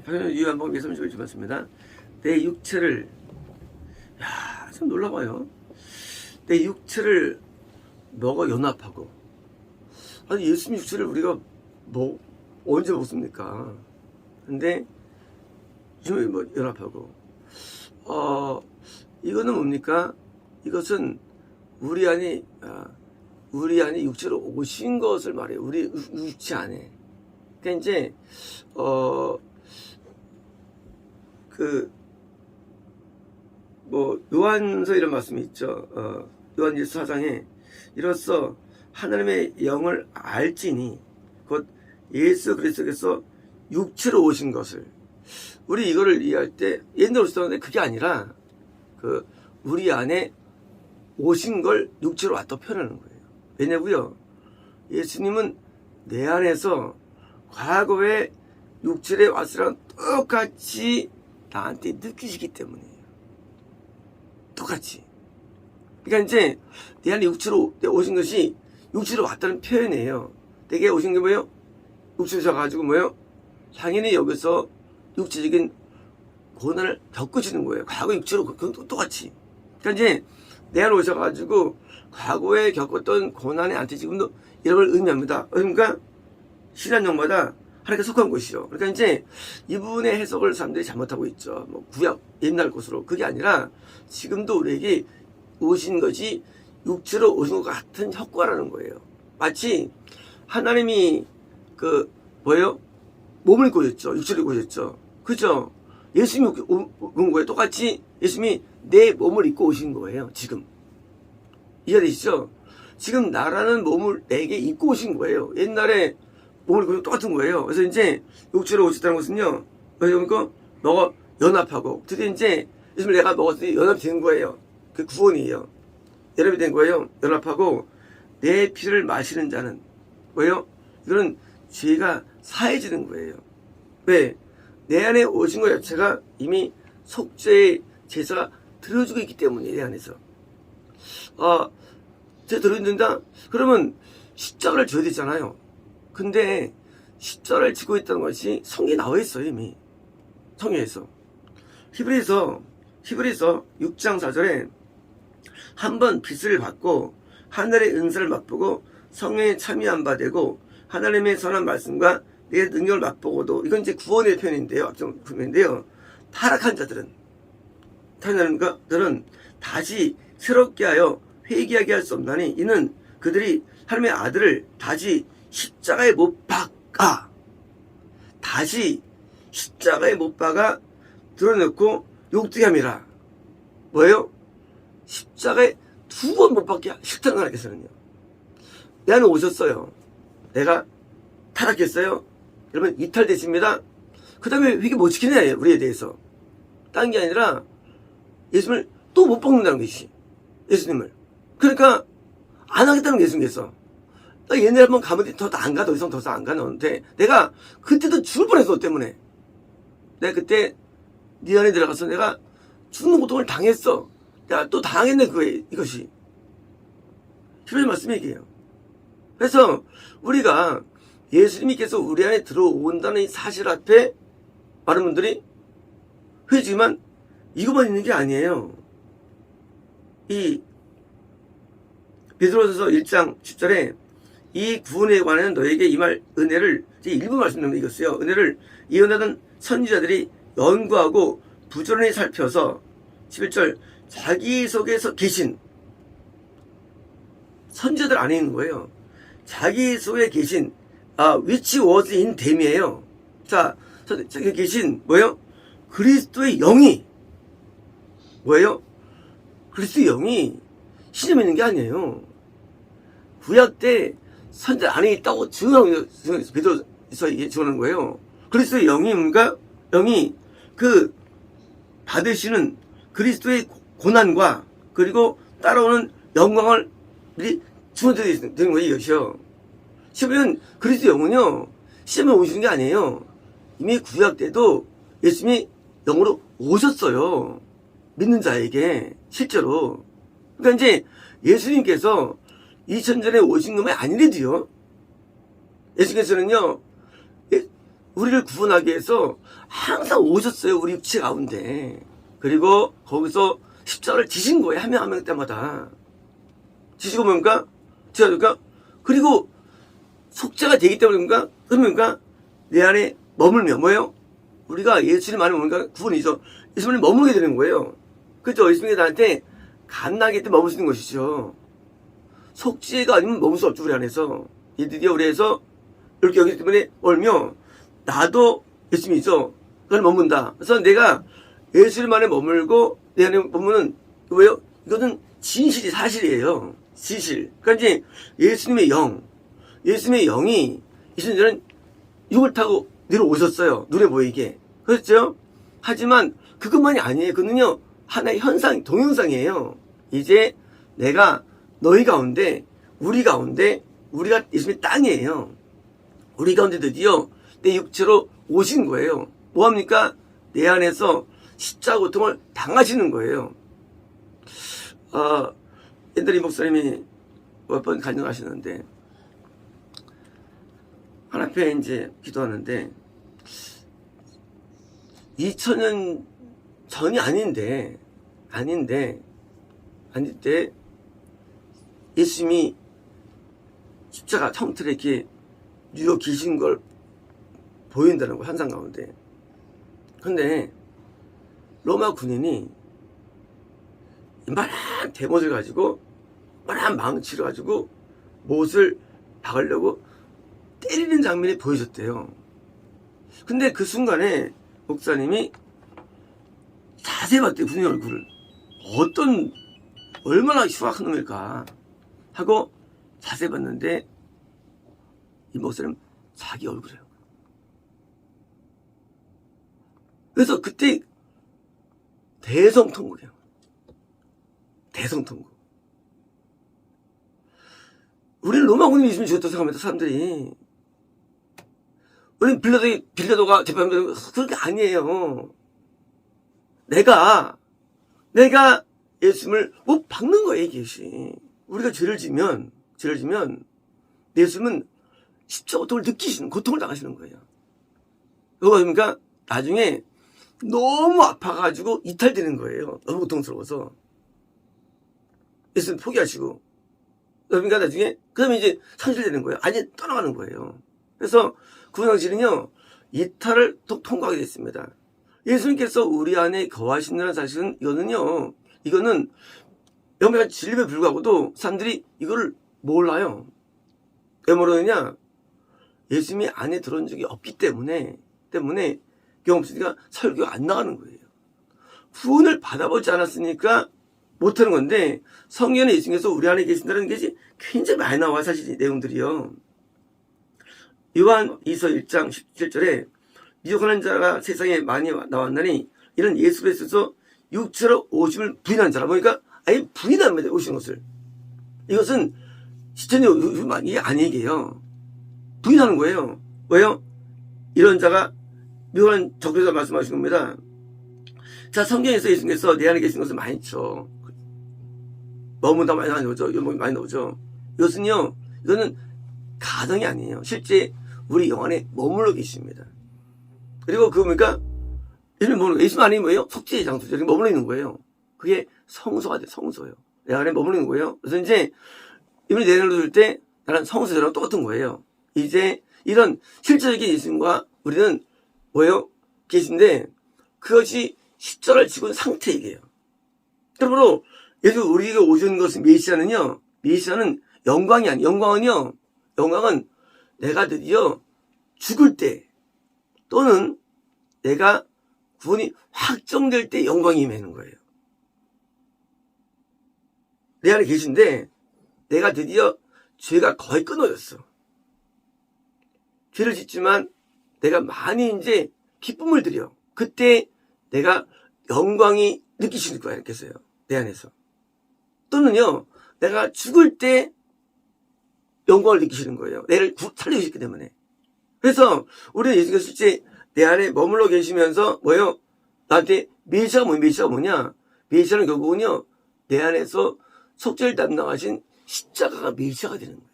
방금 유한복 예수님을 주었습니다. 내 육체를, 야, 참 놀라봐요. 내 육체를 너가 연합하고. 아니, 예수님 육체를 우리가 뭐, 언제 먹습니까? 근데, 뭐, 연합하고. 이거는 뭡니까? 이것은 우리 안에 육체로 오신 것을 말해요. 우리 육체 안에. 그러니까 이제, 요한서 이런 말씀이 있죠. 요한 1사장에 이로써 하나님의 영을 알지니 곧 예수 그리스도께서 육체로 오신 것을. 우리 이거를 이해할 때 옛날에 오셨다는데 그게 아니라 우리 안에 오신 걸 육체로 왔다 표현하는 거예요. 왜냐고요? 예수님은 내 안에서 과거에 육체에 왔으랑 똑같이 나한테 느끼시기 때문이에요. 똑같이. 그러니까 이제 내 안에 육체로 오신 것이 육체로 왔다는 표현이에요. 내게 오신 게 뭐예요? 육체로 오셔가지고 뭐예요? 당연히 여기서 육체적인 고난을 겪으시는 거예요. 과거 육체로 똑같이. 그러니까 이제 내 안에 오셔가지고 과거에 겪었던 고난한테 지금도 이런 걸 의미합니다. 그러니까 신앙용마다 하나님께 속한 곳이요. 그러니까 이제 이분의 해석을 사람들이 잘못하고 있죠. 뭐 구약 옛날 것으로. 그게 아니라 지금도 우리에게 오신 것이 육체로 오신 것 같은 효과라는 거예요. 마치 하나님이 뭐예요? 몸을 입고 오셨죠. 육체를 입고 오셨죠. 그죠? 예수님이 온 거예요. 똑같이 예수님이 내 몸을 입고 오신 거예요. 지금. 이해되시죠? 지금 나라는 몸을 내게 입고 오신 거예요. 옛날에 몸을 입고 똑같은 거예요. 그래서 이제 육체로 오셨다는 것은요. 그러니까 너가 연합하고 드디어 이제 예수님을 내가 먹었더니 연합이 된 거예요. 그 구원이에요. 연합이 된 거예요. 연합하고 내 피를 마시는 자는 뭐예요? 이거는 죄가 사해지는 거예요. 왜? 내 안에 오신 것 자체가 이미 속죄의 제사가 들어주고 있기 때문이에요. 내 안에서. 제가 들어있는다? 그러면 십자가를 져야 되잖아요. 근데 십자가를 지고 있다는 것이 성경에 나와 있어요. 이미. 성경에서. 히브리서 6장 4절에 한번 빛을 받고 하늘의 은사를 맛보고 성령에 참여한 바 되고 하나님의 선한 말씀과 내 능력을 맛보고도, 이건 이제 구원의 표현인데요. 앞선 구문인데요. 타락한 자들은 다시 새롭게 하여 회개하게 할 수 없나니 이는 그들이 하나님의 아들을 다시 십자가에 못 박아 드러놓고 욕되게 함이라. 뭐예요? 십자가에 2번 못 박게 싫다는 하나님께서는요. 내 안에 오셨어요. 내가 타락했어요. 여러분 이탈되십니다. 그 다음에 회개 못 지키냐 우리에 대해서. 딴 게 아니라 예수님을 또 못 박는다는 것이. 예수님을. 그러니까 안 하겠다는 게 예수님께서. 나 옛날에 한번 가면 더 안 가. 더 이상 안 가는데 내가 그때도 죽을 뻔했어. 너 때문에. 내가 그때 네 안에 들어가서 내가 죽는 고통을 당했어. 내가 또 당했네. 이것이. 그런 말씀이 얘기해요. 그래서 우리가 예수님께서 우리 안에 들어온다는 이 사실 앞에 많은 분들이 회지만 이것만 있는 게 아니에요. 이 베드로전서 1장 10절에 이 구원에 관한 너에게 임할 은혜를 일부 말씀드리면 이것이요. 은혜를 예언하던 선지자들이 연구하고 부지런히 살펴서 11절 자기 속에서 계신 선지자들 안에 있는 거예요. 자기 속에 계신 which was in them이에요. 자, 저기 계신 뭐예요? 그리스도의 영이 뭐예요? 그리스도의 영이 신임에 있는 게 아니에요. 구약 때 선지자 안에 있다고 증언하고 베드로서 증언하는 거예요. 그리스도의 영이 뭔가 영이 받으시는 그리스도의 고난과 그리고 따라오는 영광을 우리 증언되는 거예요. 이것이요. 시험은 그리스도 영은요. 시험에 오시는 게 아니에요. 이미 구약 때도 예수님이 영으로 오셨어요. 믿는 자에게 실제로. 그러니까 이제 예수님께서 2000년 전에 오신 것만 아니래도요. 예수님께서는요. 우리를 구원하기 위해서 항상 오셨어요. 우리 육체 가운데. 그리고 거기서 십자가를 지신 거예요. 한 명 한 명 때마다. 지시고 뭡니까? 제가 그리고 속죄가 되기 때문인가? 그러니까 내 안에 머물며 뭐예요? 우리가 예수님 안에 머물니까 구원이죠. 예수님을 머물게 되는 거예요. 그렇죠? 예수님이 나한테 갓나게 때 머물 수 있는 것이죠. 속죄가 아니면 머물 수 없죠. 우리 안에서. 드디어 우리 안에서 이렇게 여기 때문에 멀며 나도 예수님이죠. 그걸 머문다. 그래서 내가 예수님 안에 머물고 내 안에 머무는 뭐예요? 이거는 진실이 사실이에요. 진실. 그러니까 이제 예수님의 영, 예수님의 영이 이제는 육을 타고 내려오셨어요. 눈에 보이게. 그렇죠? 하지만 그것만이 아니에요. 그는요 하나의 현상, 동영상이에요. 이제 내가 너희 가운데, 우리 가운데, 우리가 예수님의 땅이에요. 우리 가운데 드디어 내 육체로 오신 거예요. 뭐합니까? 내 안에서 십자가 고통을 당하시는 거예요. 옛날에 목사님이 몇 번 간증하시는데 하나님께 이제 기도하는데 2000년 전이 아닌데 예수님이 십자가 형태를 이렇게 누워 계신 걸 보인다는 거, 환상 가운데. 근데 로마 군인이 이만한 대못을 가지고 이만한 망치를 가지고 못을 박으려고 때리는 장면이 보여졌대요. 근데 그 순간에 목사님이 자세히 봤대요. 군인 얼굴을. 얼마나 흉악한 놈일까 하고 자세히 봤는데 이 목사님 자기 얼굴이에요. 그래서 그때 대성통곡이에요. 대성통곡. 우리는 로마 군인이 있으면 죽었다고 생각합니다. 사람들이. 우리는 빌라도가 재판하면 그런 게 아니에요. 내가 예수님을 못 박는 거예요. 이것이. 우리가 죄를 지면 예수님은 십자가 고통을 느끼시는, 고통을 당하시는 거예요. 그러니까 나중에 너무 아파가지고 이탈되는 거예요. 너무 고통스러워서. 예수님 포기하시고. 그러니까 나중에, 그 다음에 이제 상실되는 거예요. 아니, 떠나가는 거예요. 그래서 그 당시는요, 이탈을 통과하게 됐습니다. 예수님께서 우리 안에 거하신다는 사실은, 이거는 영매가 진림에 불구하고도 사람들이 이거를 몰라요. 왜 모르느냐? 예수님이 안에 들어온 적이 없기 때문에 경험 없으니까 설교가 안 나가는 거예요. 구원을 받아보지 않았으니까 못하는 건데, 성경에 예수님께서 우리 안에 계신다는 게 굉장히 많이 나와, 사실 이 내용들이요. 요한 2서 1장 17절에 미혹하는 자가 세상에 많이 나왔나니 이런 예수 그리스도에서 육체로 오심을 부인한 자라. 그러니까 아예 부인합니다. 오신 것을. 이것은 실제는 이게 아니게요. 부인하는 거예요. 왜요? 이런 자가 미혹한 적그리스도가 말씀하신 겁니다. 자, 성경에서 예수님께서 내 안에 계신 것은 많이 있죠. 머문다 많이 나오죠. 연봉이 많이 나오죠. 이거는 가정이 아니에요. 실제 우리 영 안에 머물러 계십니다. 그리고 그러니까 예수님 안에 뭐예요? 속죄의 장소죠. 여기 머물러 있는 거예요. 그게 성소가 돼, 성소예요. 내 안에 머물러 있는 거예요. 그래서 이제 이분이 내려놓을 때 나는 성소처럼 똑같은 거예요. 이제 이런 실제적인 예수님과 우리는 뭐예요? 계신데 그것이 십자가를 지고 있는 상태이게요. 그러므로 예수 우리에게 오신 것은 메시아는 영광이 아니에요. 영광은 내가 드디어 죽을 때 또는 내가 구원이 확정될 때 영광이 임하는 거예요. 내 안에 계신데 내가 드디어 죄가 거의 끊어졌어. 죄를 짓지만 내가 많이 이제 기쁨을 드려. 그때 내가 영광이 느끼실 거야, 이렇게서요. 내 안에서. 또는요, 내가 죽을 때 영광을 느끼시는 거예요. 내를 살려주셨기 때문에. 그래서 우리는 예수께서 실제 내 안에 머물러 계시면서 뭐예요? 나한테 메시아가 뭐냐? 메시아는 결국은요, 내 안에서 속죄를 담당하신 십자가가 메시아가 되는 거예요.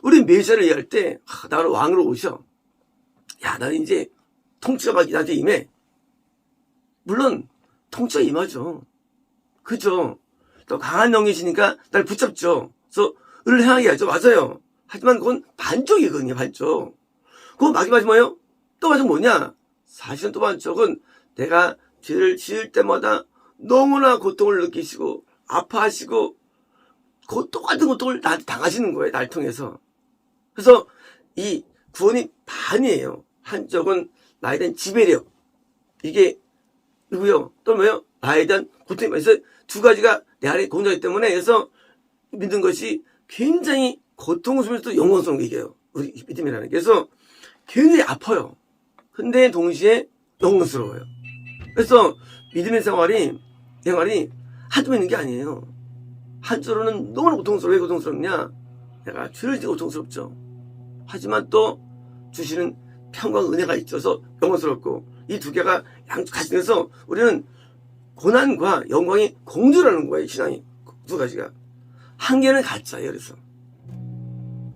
우리 메시아를 이해할 때 나를 왕으로 오셔. 야, 나는 이제 통치가 막 나한테 임해. 물론 통치가 임하죠. 그죠? 또 강한 영이시니까 날 붙잡죠. 그래서 을을 행하게 하죠. 맞아요. 하지만 그건 반쪽이거든요. 반쪽. 그거 마지막이 뭐예요? 또 반쪽 뭐냐? 사실은 또 반쪽은 내가 죄를 지을 때마다 너무나 고통을 느끼시고 아파하시고 그 똑같은 고통을 나한테 당하시는 거예요. 날 통해서. 그래서 이 구원이 반이에요. 한쪽은 나에 대한 지배력. 이게 누구요? 또 뭐요? 나에 대한 고통이 그래서 두 가지가 내 안에 공존하기 때문에 그래서 믿는 것이 굉장히 고통스러우면서도 영광스러운 게 이게요. 우리 믿음이라는 게. 그래서 굉장히 아파요. 근데 동시에 영광스러워요. 그래서 믿음의 생활이 한쪽에 있는 게 아니에요. 한쪽으로는 너무나 고통스러워. 왜 고통스럽냐? 내가 죄를 지고 고통스럽죠. 하지만 또 주시는 평강 은혜가 있어서 영광스럽고 이 두 개가 양쪽 같이 돼서 우리는 고난과 영광이 공존하는 거예요. 신앙이 두 가지가. 한 개는 가짜예요. 그래서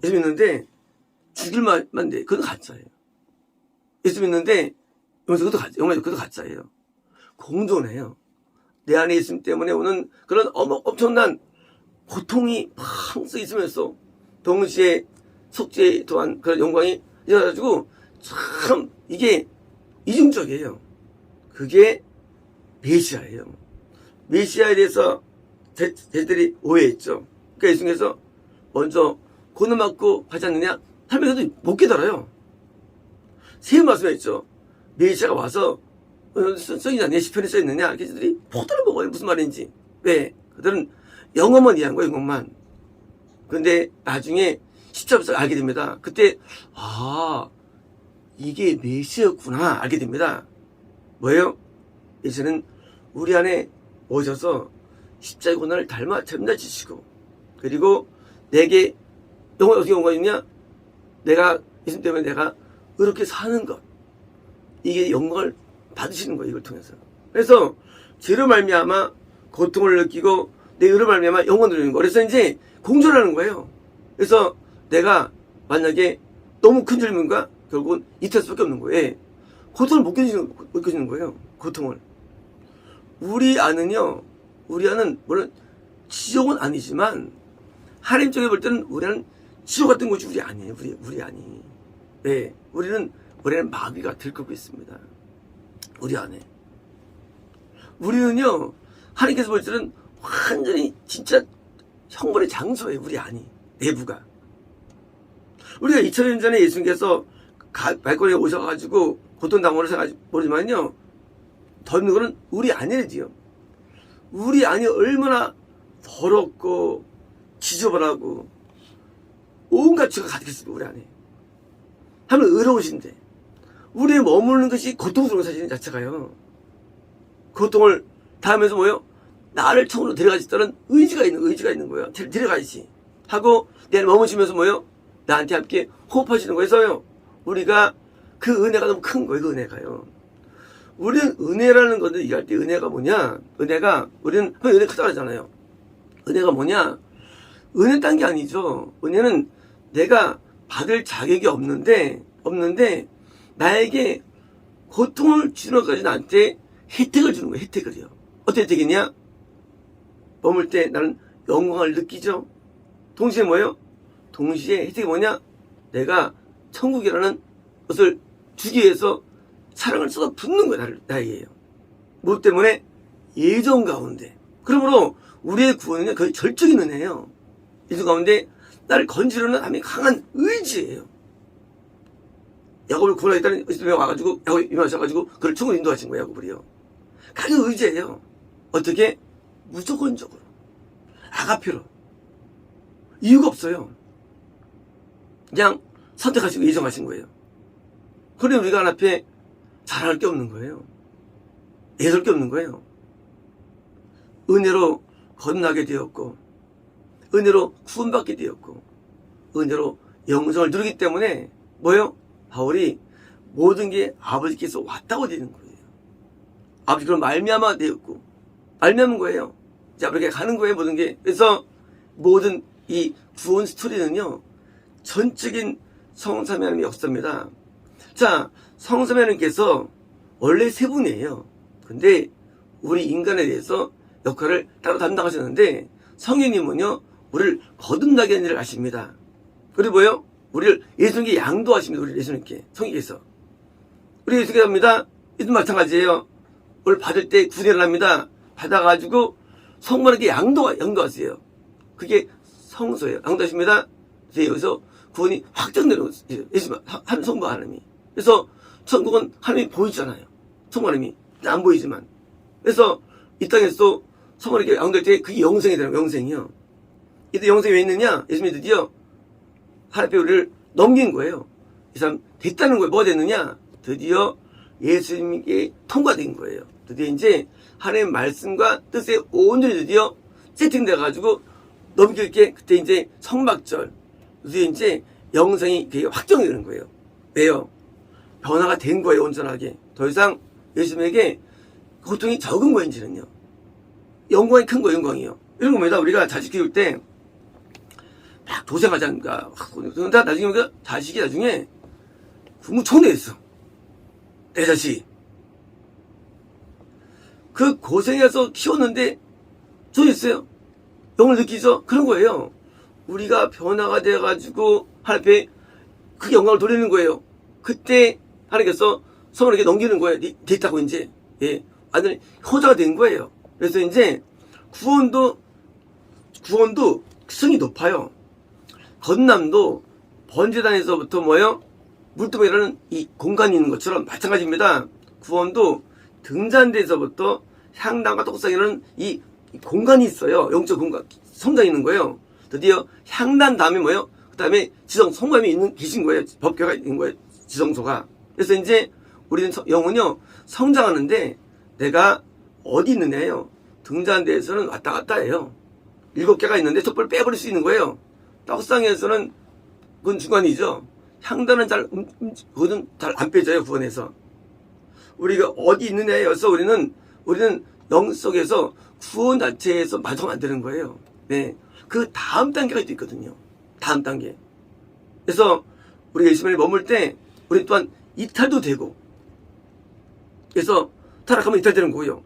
예수 믿는데 죽일만 돼. 그것도 가짜예요. 예수 믿는데 그것도 가짜예요. 공존해요. 내 안에 있음 때문에 오는 그런 엄청난 고통이 항상 있으면서 동시에 속죄 또한 그런 영광이 있어가지고 참 이게 이중적이에요. 그게 메시아예요. 메시아에 대해서 제들이 오해했죠. 그러니까 예수님께서 먼저 고난받고 가지 않느냐 하면서도 못 깨달아요. 세 말씀했죠. 메시아가 와서 써있지 않냐? 시편에 써있느냐? 걔들이 포도를 먹어요. 무슨 말인지. 왜? 그들은 영어만 이해한 거예요. 영어만. 근데 나중에 십자가에서 알게 됩니다. 그때 이게 메시아였구나 알게 됩니다. 뭐예요? 예수는 우리 안에 오셔서 십자가의 고난을 닮아지시고 그리고 내게 어떻게 영광이 있냐? 내가 예수님 때문에 내가 이렇게 사는 것 이게 영광을 받으시는 거예요. 이걸 통해서. 그래서 죄로 말미암아 고통을 느끼고 내 의로 말미암아 영광을 누리는 거. 그래서 이제 공존하는 거예요. 그래서 내가 만약에 너무 큰 질문과 결국은 이탈 수밖에 없는 거예요. 고통을 못 견디는 거예요. 고통을. 우리 안은 물론 지옥은 아니지만 하나님 쪽에 볼 때는 우리는 지옥 같은 곳이 우리 아니에요. 우리 아니. 네, 우리는 마귀가 들끓고 있습니다. 우리 안에. 우리는요, 하나님께서 볼 때는 완전히 진짜 형벌의 장소예요. 우리 안이. 내부가. 우리가 2000년 전에 예수님께서 발걸이에 오셔가지고 고통당하는 생각하지 모르지만요, 더 있는 거는 우리 안이래지요. 우리 안이 얼마나 더럽고 지저분하고 온갖 죄가 가득했습니다. 우리 안에. 하면 의로우신데 우리의 머무르는 것이 고통스러운 사실 자체가요. 고통을 다하면서 뭐요? 나를 청으로 데려가시다는 의지가 있는 거예요. 데려가야지 하고 내 안에 머무시면서 뭐요? 나한테 함께 호흡하시는 거에서요. 우리가 그 은혜가 너무 큰 거예요. 그 은혜가요. 우리는 은혜라는 건데 얘기할 때 은혜가 뭐냐? 우리는 은혜 크다고 하잖아요. 은혜가 뭐냐? 은혜 딴 게 아니죠. 은혜는 내가 받을 자격이 없는데 나에게 고통을 주는 것까지 나한테 혜택을 주는 거예요. 혜택을요. 어떤 혜택이냐? 머물 때 나는 영광을 느끼죠. 동시에 뭐예요? 동시에 혜택이 뭐냐? 내가 천국이라는 것을 주기 위해서 사랑을 쏟아 붓는 거예요. 나에게요. 무엇 때문에? 예정 가운데. 그러므로 우리의 구원은 거의 절적인 은혜예요. 예정 가운데 나를 건지려는 하나님의 강한 의지예요. 야곱을 구원하겠다는 의지에 와가지고 야곱이 임하셔가지고 그를 천국으로 인도하신 거예요. 야곱을요. 강한 의지예요. 어떻게? 무조건적으로. 아가페로. 이유가 없어요. 그냥 선택하시고 예정하신 거예요. 그런데 우리가 하나 앞에 잘할 게 없는 거예요. 애쓸 게 없는 거예요. 은혜로 거듭나게 되었고 은혜로 구원받게 되었고 은혜로 영생을 누리기 때문에 뭐예요? 바울이 모든 게 아버지께서 왔다고 되는 거예요. 아버지께로 말미암아 되었고 말미암은 거예요. 이제 아버지께 가는 거예요. 모든 게. 그래서 모든 이 구원 스토리는요 전적인 성삼위 하나님의 역사입니다. 자, 성삼위 하나님께서 원래 세 분이에요. 근데 우리 인간에 대해서 역할을 따로 담당하셨는데 성령님은요 우리를 거듭나게 하는 일을 하십니다. 그리고 뭐요? 우리를 예수님께 양도하십니다. 우리 예수님께 성령께서 우리 예수님께 합니다. 이도 마찬가지예요. 오늘 받을 때 구제를 합니다. 받아가지고 성만에게 양도하세요. 그게 성소예요. 양도하십니다. 여기서 구원이 확정되는 예수님 한 성부 하나님이. 그래서 천국은 하나님이 보이잖아요. 성부 하나님이 안 보이지만. 그래서 이 땅에서 성만에게 양도할 때 그게 영생이 되는 거예요. 영생이요. 이때 영생이 왜 있느냐? 예수님이 드디어 하나님께 우리를 넘긴 거예요. 이 사람 됐다는 거예요. 뭐가 됐느냐? 드디어 예수님께 통과된 거예요. 드디어 이제 하나님의 말씀과 뜻에 온전히 드디어 세팅돼가지고 넘길 게 그때 이제 성막절, 드디어 이제 영생이 되게 확정되는 거예요. 왜요? 변화가 된 거예요. 온전하게. 더 이상 예수님에게 고통이 적은 거예요. 이제는요. 영광이 큰 거예요. 영광이요. 이런 겁니다. 우리가 자식 키울 때 막 도생하지 않는가. 그런데 나중에 우리가 자식이 나중에 국무총리했어. 내 자식. 그 고생해서 키웠는데 좋았어요. 영을 느끼죠? 그런 거예요. 우리가 변화가 돼가지고 하나님께 그 영광을 돌리는 거예요. 그때 하나님께서 성령에게 넘기는 거예요. 됐다고 이제. 예. 완전히 효자가 된 거예요. 그래서 이제 구원도 승이 높아요. 건남도 번제단에서부터 뭐예요? 물두멍이라는 이 공간이 있는 것처럼 마찬가지입니다. 구원도 등잔대에서부터 향단과 떡상이라는 이 공간이 있어요. 영적 공간, 성장이 있는 거예요. 드디어 향단 다음에 뭐예요? 그 다음에 지성, 성감이 계신 거예요. 법궤가 있는 거예요. 지성소가. 그래서 이제 우리는 영은요, 성장하는데 내가 어디 있느냐예요. 등잔대에서는 왔다 갔다 해요. 7개가 있는데 촛불을 빼버릴 수 있는 거예요. 떡상에서는 그건 중간이죠. 향단은 그거는 잘 안 빼져요, 구원에서. 우리가 어디 있느냐에서 우리는 영 속에서 구원 자체에서 완성 안 되는 거예요. 네. 그 다음 단계가 또 있거든요. 다음 단계. 그래서 우리가 예수님을 머물 때 우리 또한 이탈도 되고, 그래서 타락하면 이탈되는 거고요.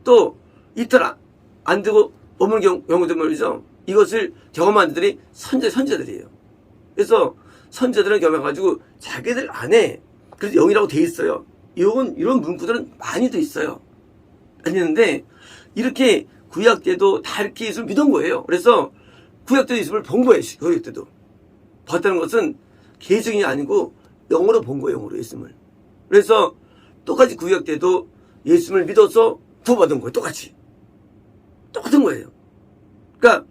또 이탈 안 되고 머무는 경우도 말이죠. 이것을 경험한 자들이 선지자들이에요. 그래서 선지자들은 경험해가지고 자기들 안에 그래서 영이라고 돼 있어요. 이런 문구들은 많이 돼 있어요. 아니는데 이렇게 구약 때도 다 이렇게 예수를 믿은 거예요. 그래서 구약 때도 예수를 본 거예요. 구약 때도 봤다는 것은 개성이 아니고 영으로 본 거예요. 영으로 예수를. 그래서 똑같이 구약 때도 예수를 믿어서 구원받은 거예요. 똑같은 거예요. 그러니까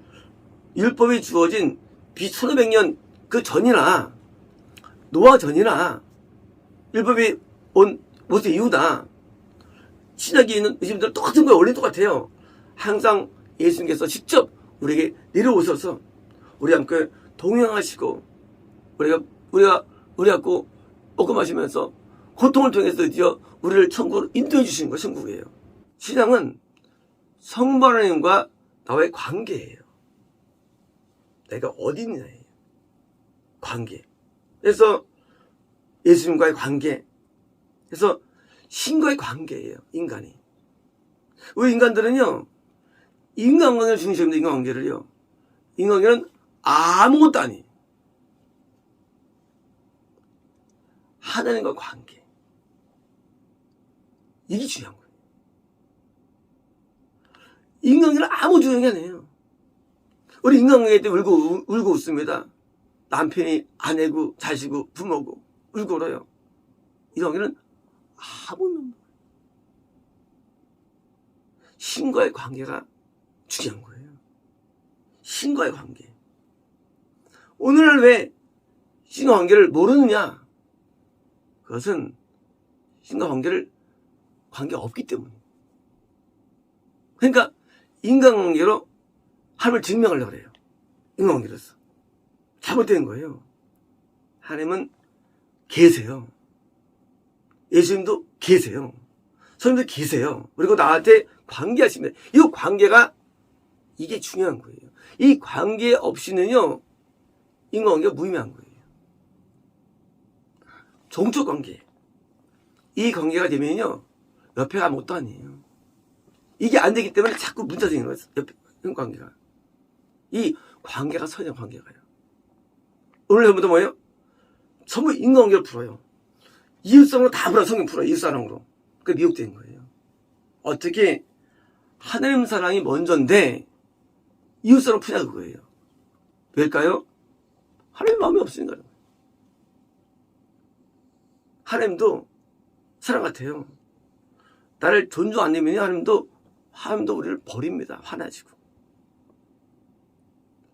율법이 주어진 B1500년 그 전이나 노아 전이나 율법이 온 모세 이후다. 신약에 있는 예수님들 똑같은 거예요. 원래 똑같아요. 항상 예수님께서 직접 우리에게 내려오셔서 우리 함께 동행하시고 우리가 갖고 먹고 마시면서 고통을 통해서 드디어 우리를 천국으로 인도해 주시는 거 천국이에요. 신앙은 성부 하나님과 나와의 관계예요. 내가 어디 있느냐예요. 관계. 그래서 예수님과의 관계. 그래서 신과의 관계예요. 인간이. 우리 인간들은요. 인간관계를 중시합니다. 인간관계를요. 인간관계는 아무것도 아니에요. 하나님과 관계. 이게 중요한 거예요. 인간관계는 아무 중요한 게 아니에요. 우리 인간관계 때 울고 웃습니다. 남편이 아내고 자식고 부모고 울고 울어요. 이 관계는 아무것도 없는 거예요. 신과의 관계가 중요한 거예요. 신과의 관계. 오늘날 왜 신과 관계를 모르느냐? 그것은 신과 관계가 없기 때문이에요. 그러니까 인간관계로 하나님을 증명하려고 그래요. 인간관계로서. 잘못된 거예요. 하나님은 계세요. 예수님도 계세요. 성령도 계세요. 그리고 나한테 관계하십니다. 이 관계가 이게 중요한 거예요. 이 관계 없이는요. 인간관계가 무의미한 거예요. 종족 관계. 이 관계가 되면요, 옆에가 아무것도 아니에요. 이게 안 되기 때문에 자꾸 문제가 생기는 거예요. 옆에 관계가. 이 관계가 선의 관계가요. 오늘 전부터 뭐예요? 전부 인간관계를 풀어요. 이웃사랑으로 다 풀어요. 성경 풀어요. 이웃사랑으로. 그게 미혹된 거예요. 어떻게 하나님 사랑이 먼저인데 이웃사랑 푸냐 그거예요. 왜일까요? 하나님 마음이 없으니까요. 하나님도 사랑 같아요. 나를 존중 안 되면 하나님도 우리를 버립니다. 화나지고.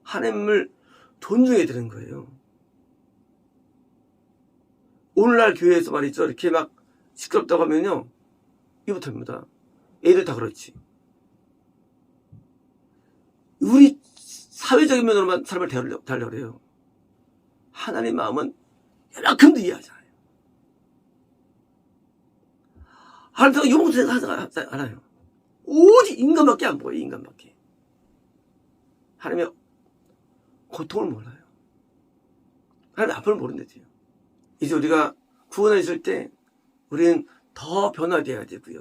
하나님을 존중해야 되는 거예요. 오늘날 교회에서 말이죠. 이렇게 막 시끄럽다고 하면요. 이부터입니다. 애들 다 그렇지. 우리 사회적인 면으로만 사람을 대하려고 해요. 하나님 마음은 요만큼도 이해하잖아요. 하나님은 요만큼도 하지 않아요. 오직 인간밖에 안 보여요. 인간밖에. 하나님의 고통을 몰라요. 하나님의 아픔을 모른대요. 이제 우리가 구원을 있을 때 우리는 더 변화되어야 되고요.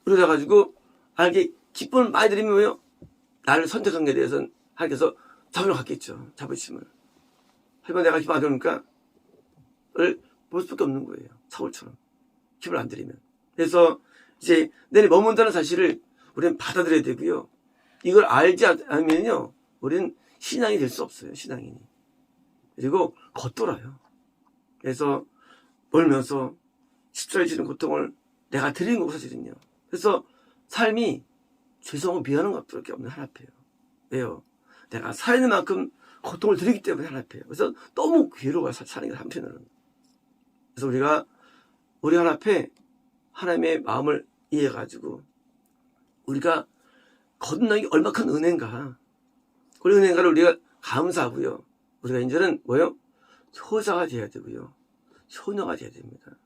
그러다 가지고 하나님께 기쁨을 많이 드리면 뭐예요? 나를 선택한 것에 대해서는 하나님께서 자비를 갖겠죠. 자부심을. 하지만 내가 기쁨 안 드리니까 볼 수밖에 없는 거예요. 사울처럼. 기쁨을 안 드리면. 그래서 이제 내내 머문다는 사실을 우리는 받아들여야 되고요. 이걸 알지 않으면요. 우리는 신앙이 될 수 없어요. 신앙인이. 그리고 겉돌아요. 그래서 멀면서 십자가에 지는 고통을 내가 드리는 거고 사실은요. 그래서 삶이 죄송하고 미안한 것밖에 없는 하나 앞에요. 왜요? 내가 살아있는 만큼 고통을 드리기 때문에 하나 앞에요. 그래서 너무 괴로워요. 사는 게 한편으로는. 그래서 우리 하나 앞에 하나님의 마음을 이해해가지고 우리가 거듭난 게 얼마나 큰 은혜인가. 그 은혜인가를 우리가 감사하고요. 우리가 이제는 뭐예요? 효자가 돼야 되고요. 효녀가 돼야 됩니다.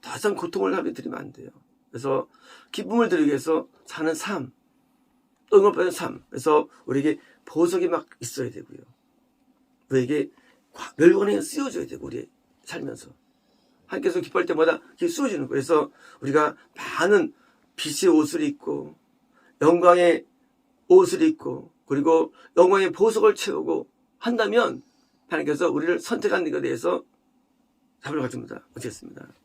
더 이상 고통을 하게 드리면 안 돼요. 그래서 기쁨을 드리기 위해서 사는 삶, 또 응답받는 삶. 그래서 우리에게 보석이 막 있어야 되고요. 우리에게 멸관에 쓰여줘야 되고 우리 살면서. 하나님께서 기뻐할 때마다 그게 쓰여지는 거예요. 그래서 우리가 많은 빛의 옷을 입고 영광의 옷을 입고 그리고 영광의 보석을 채우고 한다면 하나님께서 우리를 선택한 것에 대해서 답을 가집니다. 어쨌습니다.